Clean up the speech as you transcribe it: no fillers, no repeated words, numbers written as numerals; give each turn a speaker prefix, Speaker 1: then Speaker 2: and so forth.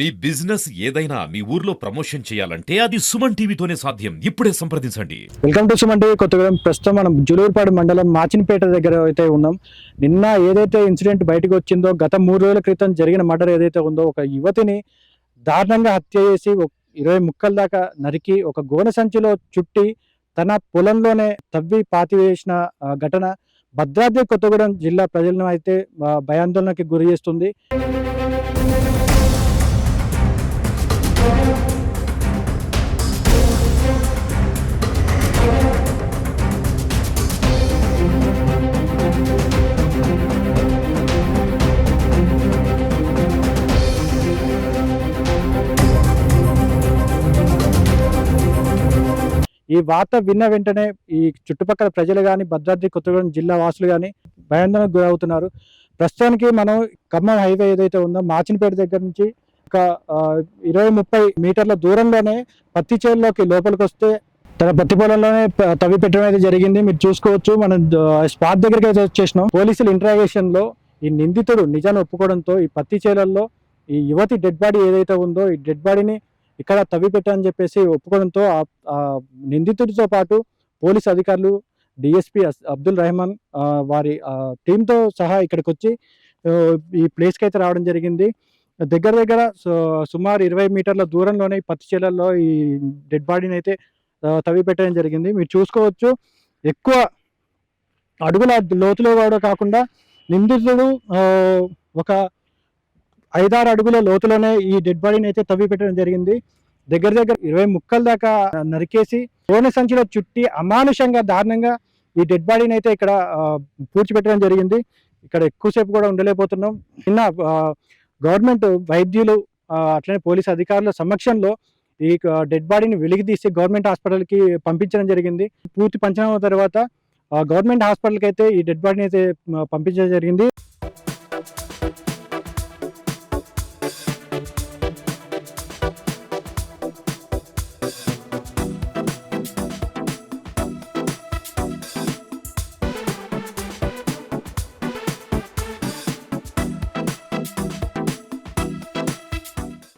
Speaker 1: మీ business ఏదైనా మీ ఊర్లో promotion చేయాలంటే అది సుమన్ టీవీతోనే సాధ్యం. ఇప్పుడే సంప్రదించండి.
Speaker 2: Welcome to Suman TV Kothagudem. ప్రస్తుతం మనం జులూరుపాడు మండలం మాచినపేట దగ్గర అయితే ఉన్నాం. నిన్న ఏదైతే ఇన్సిడెంట్ బయటకు వచ్చిందో, గత 3 రోజుల క్రితం జరిగిన మర్డర్ ఏదైతే ఉందో, ఒక యువతిని దారుణంగా హత్య చేసి 20 ముక్కల దాకా నరికి ఒక గోనె సంచిలో చుట్టి తన పొలంలోనే తవ్వి పాతివేసిన ఘటన భద్రాద్రి కొత్తగూడెం జిల్లా ప్రజలను అయితే భయాందోళనకి గురి చేస్తుంది. ఈ వార్త విన్న వెంటనే ఈ చుట్టుపక్కల ప్రజలు కానీ, భద్రాద్రి కొత్తగూడెం జిల్లా వాసులు కానీ భయాందోళనకు గురవుతున్నారు. ప్రస్తుతానికి మనం ఖమ్మం హైవే ఏదైతే ఉందో, మాచినపేట దగ్గర నుంచి ఒక 20-30 మీటర్ల దూరంలోనే పత్తి చేనులోకి లోపలికి వస్తే తన పత్తి పొలంలోనే తవ్వి పెట్టడం అయితే జరిగింది. మీరు చూసుకోవచ్చు. మనం స్పాట్ దగ్గరికి అయితే వచ్చేసినాం. పోలీసుల ఇంట్రాగేషన్ లో ఈ నిందితుడు నిజాన్ని ఒప్పుకోవడంతో ఈ పత్తి చేలల్లో ఈ యువతి డెడ్ బాడీ ఏదైతే ఉందో, ఈ డెడ్ బాడీని ఇక్కడ తవ్వి పెట్టని చెప్పేసి ఒప్పుకోవడంతో ఆ నిందితుడితో పాటు పోలీస్ అధికారులు, డిఎస్పీ అబ్దుల్ రెహమాన్ వారి టీంతో సహా ఇక్కడికి వచ్చి ఈ ప్లేస్కి అయితే రావడం జరిగింది. దగ్గర సుమారు 20 మీటర్ల దూరంలోనే పత్తి చేలల్లో ఈ డెడ్ బాడీని అయితే తవ్వి పెట్టడం జరిగింది. మీరు చూసుకోవచ్చు. ఎక్కువ అడుగుల లోతులో కూడా కాకుండా నిందితుడు ఒక 5-6 అడుగుల లోతులోనే ఈ డెడ్ బాడీని అయితే తవ్వి పెట్టడం జరిగింది. దగ్గర 20 ముక్కల దాకా నరికేసి గోనె సంచిలో చుట్టి అమానుషంగా దారుణంగా ఈ డెడ్ బాడీని అయితే ఇక్కడ పూడ్చిపెట్టడం జరిగింది. ఇక్కడ ఎక్కువసేపు కూడా ఉండలేకపోతున్నాం. నిన్న గవర్నమెంట్ వైద్యులు అట్లనే పోలీసు అధికారుల సమక్షంలో ఈ డెడ్ బాడీని వెలికితీసి గవర్నమెంట్ హాస్పిటల్కి పంపించడం జరిగింది. పూర్తి పంచనామా తర్వాత గవర్నమెంట్ హాస్పిటల్కి అయితే ఈ డెడ్ బాడీని అయితే పంపించడం జరిగింది.